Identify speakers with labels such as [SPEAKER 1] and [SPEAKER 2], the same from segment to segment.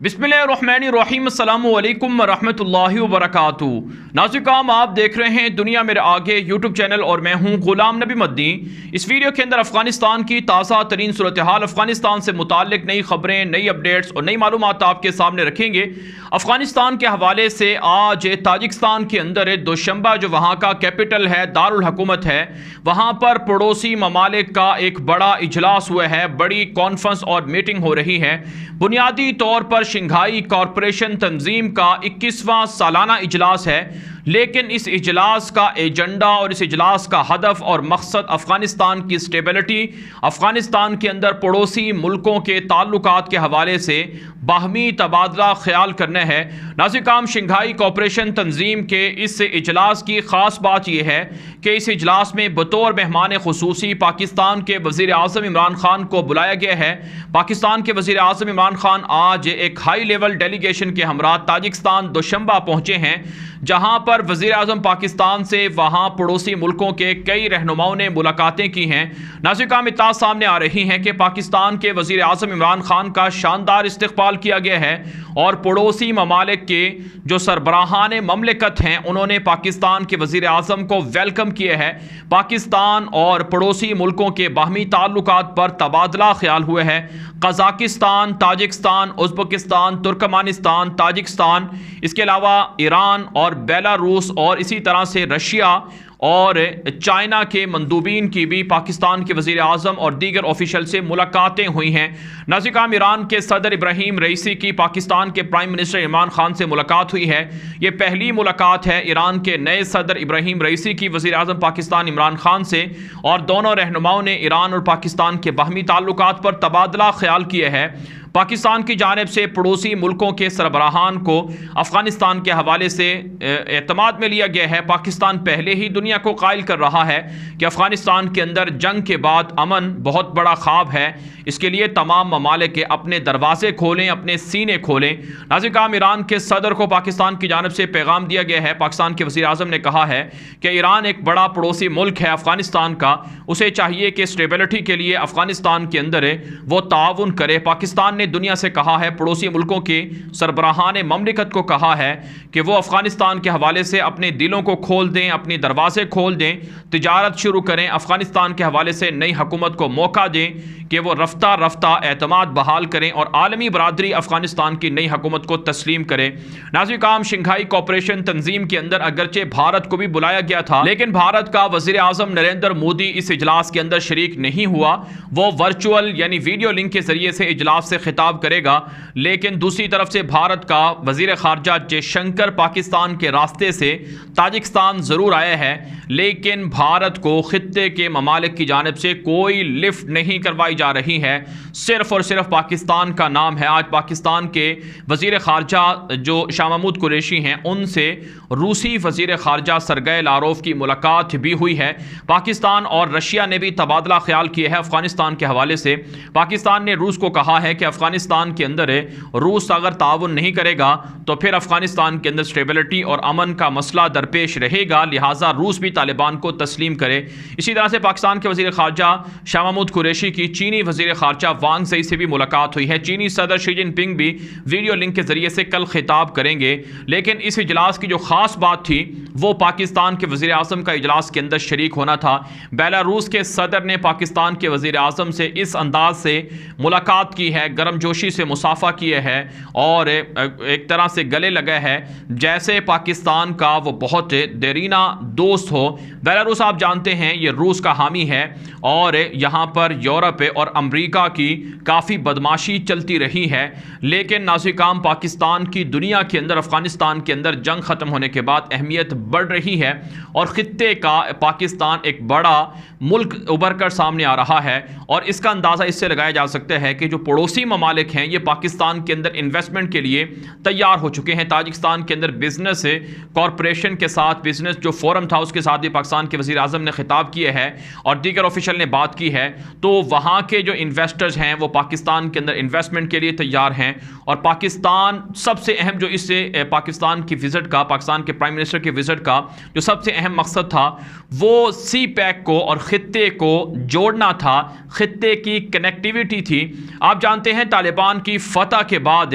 [SPEAKER 1] बिस्मिल्लाहिर्रहमानिर्रहीम अस्सलामु अलैकुम रहमतुल्लाहि व बरकातुहू। नाज़िकाम, आप देख रहे हैं दुनिया मेरे आगे यूट्यूब चैनल और मैं हूं गुलाम नबी मद्दी। इस वीडियो के अंदर अफ़गानिस्तान की ताज़ा तरीन सूरत हाल, अफ़गानिस्तान से मुताल्लिक नई खबरें, नई अपडेट्स और नई मालूमात आपके सामने रखेंगे। अफ़गानिस्तान के हवाले से आज ताजिकिस्तान के अंदर दोशंबा, जो वहाँ का कैपिटल है, दारुल हुकूमत है, वहाँ पर पड़ोसी ममालिक का एक बड़ा इजलास हुआ है, बड़ी कॉन्फ्रेंस और मीटिंग हो रही है। बुनियादी तौर पर शंघाई कॉरपोरेशन तंजीम का 21वां सालाना इजलास है, लेकिन इस इजलास का एजेंडा और इस इजलास का हदफ और मकसद अफ़गानिस्तान की स्टेबिलिटी, अफ़गानिस्तान के अंदर पड़ोसी मुल्कों के ताल्लुकात के हवाले से बाहमी तबादला ख्याल करना है। नाज़िकाम, शंघाई कॉरपोरेशन तंजीम के इस इजलास की ख़ास बात यह है कि इस इजलास में बतौर मेहमान खुसूसी पाकिस्तान के वज़ीर आज़म इमरान खान को बुलाया गया है। पाकिस्तान के वज़ीर आज़म इमरान खान आज एक हाई लेवल डेलीगेशन के हमरा ताजिकिस्तान दोशंबा पहुँचे हैं, जहाँ पर वज़ीर आज़म पाकिस्तान से वहाँ पड़ोसी मुल्कों के कई रहनुमाओं ने मुलाकातें की हैं। नाज़िकाम, इत्तला सामने आ रही हैं कि पाकिस्तान के वज़ीर आज़म इमरान खान का शानदार इस्तक़बाल किया गया है और पड़ोसी ममालिक के जो सरबराहान ममलिकत हैं, उन्होंने पाकिस्तान के वज़ीर आज़म को वेलकम किया है। पाकिस्तान और पड़ोसी मुल्कों के बाहमी ताल्लुकात पर तबादला ख्याल हुए है। Kazakhstan, Tajikistan, Uzbekistan, Turkmenistan, Tajikistan, इसके अलावा ईरान और बेलारूस और इसी तरह से रशिया और चाइना के मंदूबीन की भी पाकिस्तान के वज़ीर आज़म और दीगर ऑफिशियल से मुलाकातें हुई हैं। नाज़िकाम, ईरान के सदर इब्राहीम रईसी की पाकिस्तान के प्राइम मिनिस्टर इमरान खान से मुलाकात हुई है। ये पहली मुलाकात है ईरान के नए सदर इब्राहीम रईसी की वज़ीर आज़म पाकिस्तान इमरान खान से, और दोनों रहनुमाओं ने ईरान और पाकिस्तान के बाहमी ताल्लुकात पर तबादला ख्याल किया है। पाकिस्तान की जानिब से पड़ोसी मुल्कों के सरबराहान को अफ़गानिस्तान के हवाले से एतमाद में लिया गया है। पाकिस्तान पहले ही दुनिया को कायल कर रहा है कि अफ़गानिस्तान के अंदर जंग के बाद अमन बहुत बड़ा ख्वाब है, इसके लिए तमाम ममालिक अपने दरवाजे खोलें, अपने सीने खोलें। नाज़िकाम, ईरान के सदर को पाकिस्तान की जानिब से पैगाम दिया गया है। पाकिस्तान के वज़ीर आज़म ने कहा है कि ईरान एक बड़ा पड़ोसी मुल्क है अफ़गानिस्तान का, उसे चाहिए कि स्टेबिलिटी के लिए अफ़गानिस्तान के अंदर वो ताउन करे। पाकिस्तान ने दुनिया से कहा है, पड़ोसी मुल्कों के सरबराहान ममलिकत को कहा है कि वो अफ़गानिस्तान के हवाले से अपने दिलों को खोल दें, अपने दरवाजे खोल दें, तिजारत शुरू करें, अफ़गानिस्तान के हवाले से नई हुकूमत को मौका दें कि वो रफ्ता रफ्ता एतमाद बहाल करें और आलमी बरादरी अफ़गानिस्तान की नई हुकूमत को तस्लीम करे। नाज़िकाम, शंघाई कॉरपोरेशन तंजीम के अंदर अगरचे भारत को भी बुलाया गया था, लेकिन भारत का वज़ीर आज़म नरेंद्र मोदी इस इजलास के अंदर शरीक नहीं हुआ। वो वर्चुअल यानी वीडियो लिंक के जरिए से इजलास से खिताब करेगा। लेकिन दूसरी तरफ से भारत का वज़ीर ख़ारजा जयशंकर पाकिस्तान के रास्ते से ताजिकिस्तान ज़रूर आया है, लेकिन भारत को खित्ते के ममालिक की जानिब से कोई लिफ्ट नहीं करवाई जा रही है। सिर्फ और सिर्फ पाकिस्तान का नाम है। आज पाकिस्तान के वज़ीर ख़ारजा जो शाह महमूद कुरैशी हैं, उनसे रूसी वज़ीर ख़ारजा सरगई लारोव की मुलाकात भी हुई है। पाकिस्तान और रशिया ने भी तबादला ख्याल किया है अफ़गानिस्तान के हवाले से। पाकिस्तान ने रूस को कहा है कि अफ़गानिस्तान के अंदर रूस अगर ताउन नहीं करेगा तो फिर अफ़गानिस्तान के अंदर स्टेबिलिटी और अमन का मसला दरपेश रहेगा, लिहाजा रूस भी तालिबान को तस्लीम करे। इसी तरह से पाकिस्तान के वज़ीर ख़ारजा शाह महमूद कुरैशी की चीनी वज़ीर ख़ारजा वांग ज़ी से भी मुलाकात हुई है। चीनी सदर शी जिनपिंग भी वीडियो लिंक के ज़रिए से कल खिताब करेंगे। लेकिन इस इजलास की जो ख़ास बात थी वो पाकिस्तान के वज़ीर आज़म का इजलास के अंदर शरीक होना था। बेलारूस के सदर ने पाकिस्तान के वज़ीर आज़म से इस अंदाज से मुलाकात की है, गर्मजोशी से मुसाफा किया है और एक तरह से गले लगा है जैसे पाकिस्तान का वो बहुत देरीना दोस्त हो। बेलारूस, आप जानते हैं, ये रूस का हामी है और यहाँ पर यूरोप और अमेरिका की काफ़ी बदमाशी चलती रही है। लेकिन नाज़िकाम, पाकिस्तान की दुनिया के अंदर अफ़गानिस्तान के अंदर जंग ख़त्म होने के बाद अहमियत बढ़ रही है और ख़ित्ते का पाकिस्तान एक बड़ा मुल्क उभर कर सामने आ रहा है। और इसका अंदाज़ा इससे लगाया जा सकता है कि जो पड़ोसी ममालिक हैं, ये पाकिस्तान के अंदर इन्वेस्टमेंट के लिए तैयार हो चुके हैं। ताजिकिस्तान के अंदर बिजनेस कॉरपोरेशन के साथ बिजनेस जो फोरम था, उसके साथ भी पाकिस्तान के वज़ीर आज़म ने खिताब किया है और दीगर ऑफिशियल ने बात की है। तो वहाँ के जो इन्वेस्टर्स हैं वो पाकिस्तान के अंदर इन्वेस्टमेंट के लिए तैयार हैं। और पाकिस्तान सबसे अहम जो इससे पाकिस्तान की विज़िट का, पाकिस्तान के प्राइम मिनिस्टर की विज़िट का जो सबसे अहम मकसद था वो सी पैक को और ख़ित्ते को जोड़ना था, ख़ित्ते की कनेक्टिविटी थी। आप जानते हैं, तालिबान की फतह के बाद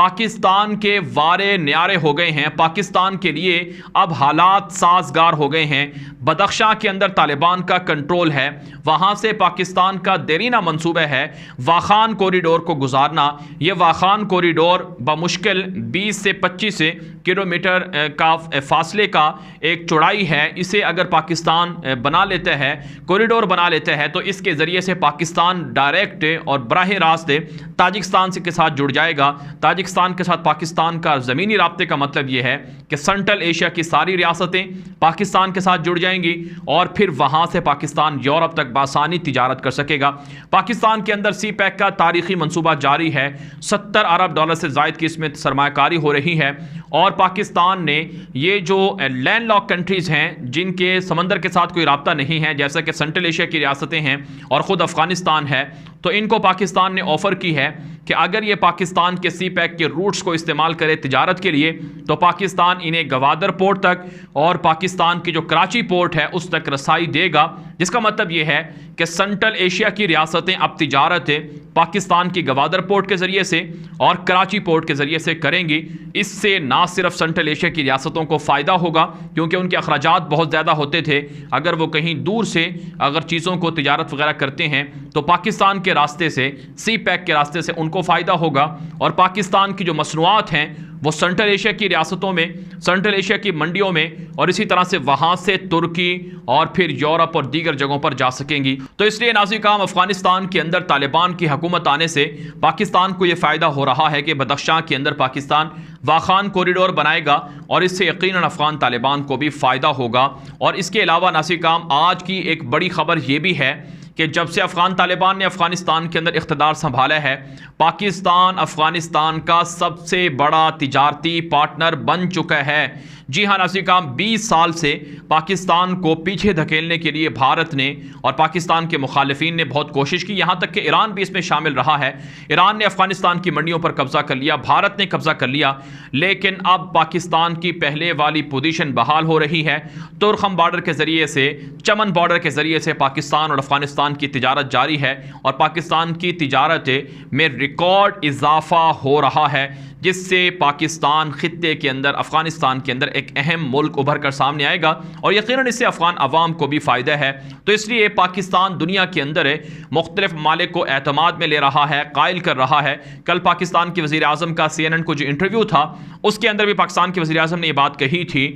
[SPEAKER 1] पाकिस्तान के वारे न्यारे हो गए हैं। पाकिस्तान के लिए अब हालात साजगार हो गए हैं। बदख्शां के अंदर तालिबान का कंट्रोल है, वहाँ से पाकिस्तान का देरीना मंसूबा है वाखान कॉरिडोर को गुजारना। ये वाखान कॉरिडोर बमुश्किल 20 से 25 किलोमीटर का फासले का एक चौड़ाई है। इसे अगर पाकिस्तान बना लेता है, कॉरिडोर बना लेता है, तो इसके ज़रिए से पाकिस्तान डायरेक्ट और बराह रास्त ताजिकिस्तान के साथ जुड़ जाएगा। ताजिकिस्तान के साथ पाकिस्तान का ज़मीनी राब्ते का मतलब यह है कि सेंट्रल एशिया की सारी रियासतें पाकिस्तान के साथ जुड़ जाएंगी और फिर वहाँ से पाकिस्तान यूरोप तक बासानी तिजारत कर सकेगा। पाकिस्तान के अंदर सी पैक का तारीखी मनसूबा जारी है। $70 अरब से ज़ायद की इसमें सरमायाकारी हो रही है और पाकिस्तान ने ये जो लैंड लॉक कंट्रीज़ हैं जिनके समंदर के साथ कोई राब्ता नहीं है, जैसा कि सेंट्रल एशिया की रियासतें हैं और ख़ुद अफ़गानिस्तान है, तो इनको पाकिस्तान ने ऑफ़र की है कि अगर ये पाकिस्तान के सी पैक के रूट्स को इस्तेमाल करे तिजारत के लिए, तो पाकिस्तान इन्हें गवादर पोर्ट तक और पाकिस्तान की जो कराची पोर्ट है उस तक रसाई देगा। जिसका मतलब ये है कि सेंट्रल एशिया की रियासतें अब तिजारत पाकिस्तान की गवादर पोर्ट के ज़रिए से और कराची पोर्ट के ज़रिए से करेंगी। इससे ना सिर्फ सेंट्रल एशिया की रियासतों को फ़ायदा होगा क्योंकि उनके अखराजात बहुत ज़्यादा होते थे, अगर वो कहीं दूर से अगर चीज़ों को तिजारत वगैरह करते हैं तो पाकिस्तान के रास्ते से, सी पैक के रास्ते से उनको फ़ायदा होगा और पाकिस्तान की जो मसनूआत हैं वो सेंट्रल एशिया की रियासतों में, सेंट्रल एशिया की मंडियों में और इसी तरह से वहाँ से तुर्की और फिर यूरोप और दीगर जगहों पर जा सकेंगी। तो इसलिए नाज़रीन, अफ़गानिस्तान के अंदर तालिबान की हुकूमत आने से पाकिस्तान को ये फ़ायदा हो रहा है कि बदख्शां के अंदर पाकिस्तान वाखान कॉरिडोर बनाएगा और इससे यकीनन अफ़गान तालिबान को भी फ़ायदा होगा। और इसके अलावा नाज़रीन, आज की एक बड़ी ख़बर ये भी है कि जब से अफ़गान तालिबान ने अफ़गानिस्तान के अंदर इख्तिदार संभाला है, पाकिस्तान अफ़गानिस्तान का सबसे बड़ा तिजारती पार्टनर बन चुका है। जी हाँ नाज़रीन, 20 साल से पाकिस्तान को पीछे धकेलने के लिए भारत ने और पाकिस्तान के मुखालिफिन ने बहुत कोशिश की, यहाँ तक कि ईरान भी इसमें शामिल रहा है। ईरान ने अफ़गानिस्तान की मंडियों पर कब्ज़ा कर लिया, भारत ने कब्ज़ा कर लिया, लेकिन अब पाकिस्तान की पहले वाली पोजीशन बहाल हो रही है। तुर्खम बॉर्डर के ज़रिए से, चमन बॉर्डर के ज़रिए से पाकिस्तान और अफ़गानिस्तान की तिजारत जारी है और पाकिस्तान की तिजारत में रिकॉर्ड इजाफा हो रहा है, जिससे पाकिस्तान खित्ते के अंदर, अफ़गानिस्तान के अंदर एक अहम मुल्क उभर कर सामने आएगा और यकीनन इससे अफ़गान अवाम को भी फ़ायदा है। तो इसलिए पाकिस्तान दुनिया के अंदर मुख्तलिफ ममालिक को एतमाद में ले रहा है, कायल कर रहा है। कल पाकिस्तान के वज़ीर आज़म का CNN को जो इंटरव्यू था उसके अंदर भी पाकिस्तान के वज़ीर आज़म ने ये बात कही थी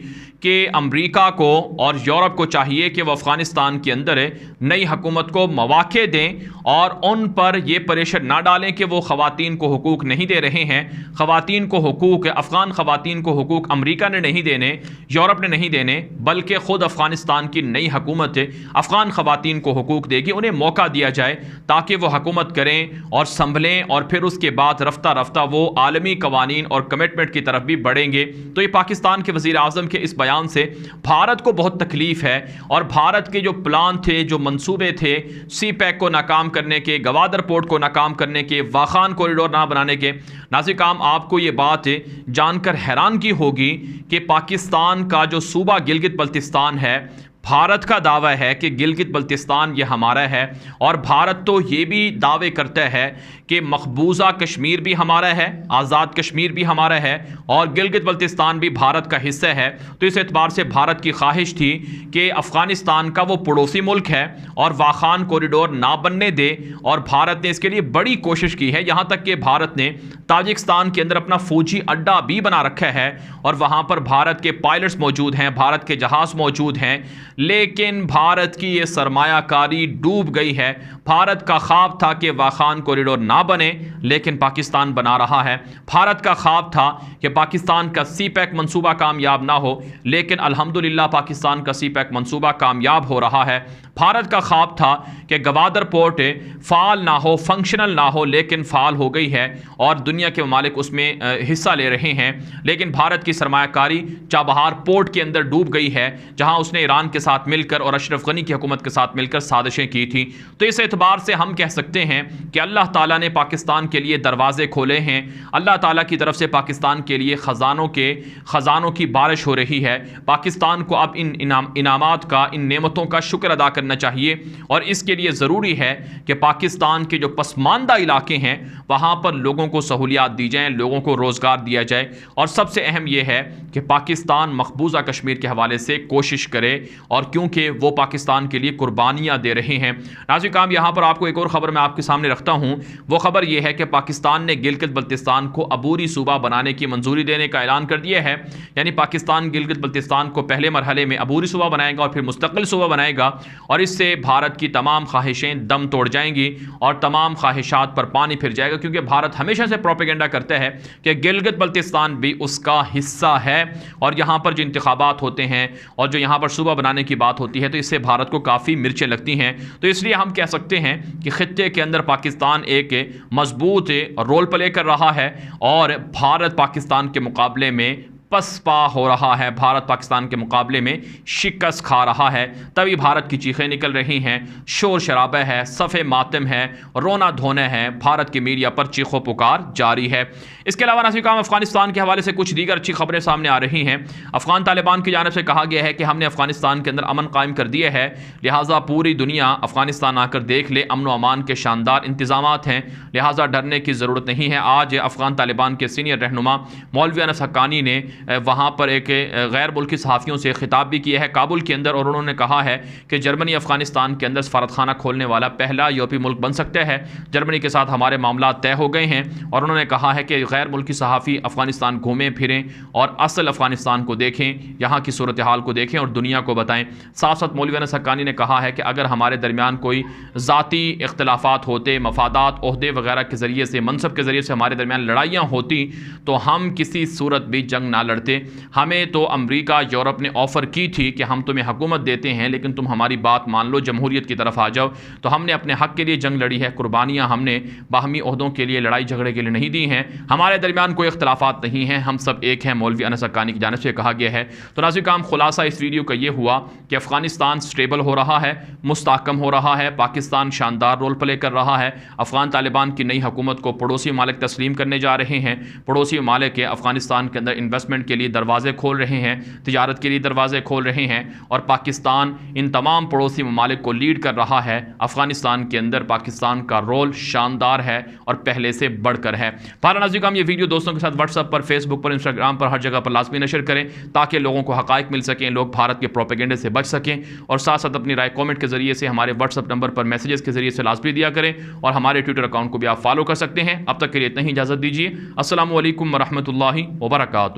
[SPEAKER 1] कि अमरीका को और यूरोप को चाहिए कि वह अफ़गानिस्तान के अंदर नई हुकूमत को मौक़े दें और उन पर यह प्रेशर ना डालें कि वो ख़वातीन को हुकूक नहीं दे रहे हैं। ख़वातीन को हुकूक, अफ़गान ख़वातीन को हुकूक अमरीका ने नहीं देने, यूरोप ने नहीं देने, बल्कि ख़ुद अफ़गानिस्तान की नई हुकूमत अफ़गान ख़वातीन को हुकूक देगी। उन्हें मौका दिया जाए ताकि वो हुकूमत करें और संभलें और फिर उसके बाद रफ्ता रफ्ता वो आलमी कवानीन और कमिटमेंट की तरफ भी बढ़ेंगे। तो ये पाकिस्तान के वज़ीर आज़म के इस बयान से भारत को बहुत तकलीफ़ है और भारत के जो प्लान थे, जो मंसूबे थे, सी पैक को नाकाम करने के, गवादर पोर्ट को नाकाम करने के, वाखान कॉरिडोर ना बनाने के, नाज़रीन आपको ये बात जानकर हैरानगी होगी कि पाकिस्तान का जो सूबा गिलगित बल्तिस्तान है, भारत का दावा है कि गिलगित बल्तिस्तान ये हमारा है और भारत तो ये भी दावे करता है कि मकबूजा कश्मीर भी हमारा है, आज़ाद कश्मीर भी हमारा है और गिलगित बल्तिस्तान भी भारत का हिस्सा है। तो इस एतबार से भारत की ख्वाहिश थी कि अफ़गानिस्तान का वो पड़ोसी मुल्क है और वाखान कॉरिडोर ना बनने दे और भारत ने इसके लिए बड़ी कोशिश की है। यहाँ तक कि भारत ने ताजिकिस्तान के अंदर अपना फ़ौजी अड्डा भी बना रखा है और वहाँ पर भारत के पायलट्स मौजूद हैं, भारत के जहाज़ मौजूद हैं, लेकिन भारत की ये सरमायाकारी डूब गई है। भारत का ख्वाब था कि वाखान कॉरिडोर ना बने, लेकिन पाकिस्तान बना रहा है। भारत का ख्वाब था कि पाकिस्तान का सी पैक मंसूबा कामयाब ना हो, लेकिन अल्हम्दुलिल्लाह पाकिस्तान का सी पैक मंसूबा कामयाब हो रहा है। भारत का ख्वाब था कि गवादर पोर्ट फ़ाल ना हो, फंक्शनल ना हो, लेकिन फ़ाल हो गई है और दुनिया के ममालिक उसमें हिस्सा ले रहे हैं। लेकिन भारत की सरमायाकारी चाबहार पोर्ट के अंदर डूब गई है, जहां उसने ईरान के साथ मिलकर और अशरफ गनी की हुकूमत के साथ मिलकर साजिशें की थी। तो इस
[SPEAKER 2] एतबार से हम कह सकते हैं कि अल्लाह ताला ने पाकिस्तान के लिए दरवाज़े खोले हैं। अल्लाह ताला की तरफ से पाकिस्तान के लिए ख़जानों की बारिश हो रही है। पाकिस्तान को अब इन इनामात का, इन नेमतों का शुक्र अदा करना चाहिए और इसके लिए ज़रूरी है कि पाकिस्तान के जो पसमानदा इलाके हैं वहाँ पर लोगों को सहूलियात दी जाएँ, लोगों को रोज़गार दिया जाए। और सबसे अहम यह है कि पाकिस्तान मकबूजा कश्मीर के हवाले से कोशिश करे, और क्योंकि वो पाकिस्तान के लिए कुर्बानियाँ दे रहे हैं। नाज़रीन काम यहाँ पर आपको एक और ख़बर मैं आपके सामने रखता हूँ। वो ख़बर यह है कि पाकिस्तान ने गिलगित बल्तिस्तान को अबूरी सूबा बनाने की मंजूरी देने का ऐलान कर दिया है। यानी पाकिस्तान गिलगित बल्तिस्तान को पहले मरहले में अबूरी सूबा बनाएगा और फिर मुस्तकिल सूबा बनाएगा, और इससे भारत की तमाम ख्वाहिशें दम तोड़ जाएंगी और तमाम ख्वाहिशात पर पानी फिर जाएगा। क्योंकि भारत हमेशा से प्रोपेगेंडा करता है कि गिलगित बल्तिस्तान भी उसका हिस्सा है, और यहाँ पर जो इंतखाबात होते हैं और जो यहाँ पर सूबा बनाने की बात होती है तो इससे भारत को काफ़ी मिर्चें लगती हैं। तो इसलिए हम कह सकते हैं कि खित्ते के अंदर पाकिस्तान एक मजबूत रोल प्ले कर रहा है और भारत पाकिस्तान के मुकाबले में पसपा हो रहा है, भारत पाकिस्तान के मुकाबले में शिकस्त खा रहा है। तभी भारत की चीखें निकल रही हैं, शोर शराबा है, सफ़े मातम है, रोना धोना है, भारत की मीडिया पर चीखों पुकार जारी है। इसके अलावा नाज़रीन काम अफ़गानिस्तान के हवाले से कुछ दीगर अच्छी खबरें सामने आ रही हैं। अफ़गान तालिबान की जानिब से कहा गया है कि हमने अफ़गानिस्तान के अंदर अमन कायम कर दिया है, लिहाजा पूरी दुनिया अफ़गानिस्तान आकर देख ले, अमन व अमान के शानदार इंतज़ामात हैं, लिहाजा डरने की ज़रूरत नहीं है। आज अफ़गान तालिबान के सीनियर रहनुमा मौलवी अनस हक्कानी ने वहाँ पर एक गैर मुल्की सहाफ़ियों से ख़िताब भी किया है काबुल के अंदर, और उन्होंने कहा है कि जर्मनी अफ़गानिस्तान के अंदर सफारतखाना खोलने वाला पहला यूरोपीय मुल्क बन सकता है। जर्मनी के साथ हमारे मामला तय हो गए हैं, और उन्होंने कहा है कि गैर मुल्की सहाफ़ी अफ़गानिस्तान घूमें फिरें और असल अफ़गानिस्तान को देखें, यहाँ की सूरत हाल को देखें और दुनिया को बताएँ। साथ साथ मौलवी अनस हक्कानी ने कहा है कि अगर हमारे दरमियान कोई ज़ाती इख्तलाफात होते, मफादात, ओहदे वगैरह के ज़रिए से, मनसब के ज़रिए से हमारे दरमियान लड़ाइयाँ होती तो हम किसी सूरत भी जंग ना लड़ते। हमें तो अमेरिका, यूरोप ने ऑफ़र की थी कि हम तुम्हें हुकूमत देते हैं लेकिन तुम हमारी बात मान लो, जमहूरियत की तरफ आ जाओ। तो हमने अपने हक़ के लिए जंग लड़ी है, कुर्बानियाँ हमने बाहमी ओहदों के लिए, लड़ाई झगड़े के लिए नहीं दी हैं। हमारे दरमियान कोई इख्तलाफात नहीं है, हम सब एक हैं, मौलवी अनस हक्कानी की जानिब से कहा गया है। तो नाज़रीन काम खुलासा इस वीडियो का ये हुआ कि अफ़गानिस्तान स्टेबल हो रहा है, मुस्तहकम हो रहा है, पाकिस्तान शानदार रोल प्ले कर रहा है। अफ़गान तालिबान की नई हुकूमत को पड़ोसी ममालिक तस्लीम करने जा रहे हैं। पड़ोसी ममालिक के अफ़गानिस्तान के अंदर इन्वेस्टमेंट के लिए दरवाज़े खोल रहे हैं, तिजारत के लिए दरवाज़े खोल रहे हैं, और पाकिस्तान इन तमाम पड़ोसी ममालिक को लीड कर रहा है। अफ़गानिस्तान के अंदर पाकिस्तान का रोल शानदार है और पहले से बढ़कर है। पारा नाज़रीन हम ये वीडियो दोस्तों के साथ व्हाट्सएप पर, फेसबुक पर, इंस्टाग्राम पर, हर जगह पर लाजमी नशर करें ताकि लोगों को हक़ाइक़ मिल सकें, लोग भारत के प्रोपेगेंडे से बच सकें, और साथ साथ अपनी राय कॉमेंट के ज़रिए से हमारे व्हाट्सएप नंबर पर मैसेजेस के ज़रिए से लाजमी दिया करें, और हमारे ट्विटर अकाउंट को भी आप फॉलो कर सकते हैं। अब तक के लिए इतना ही इजाज़त दीजिए। अस्सलामु अलैकुम व रहमतुल्लाहि व बरकातुहू।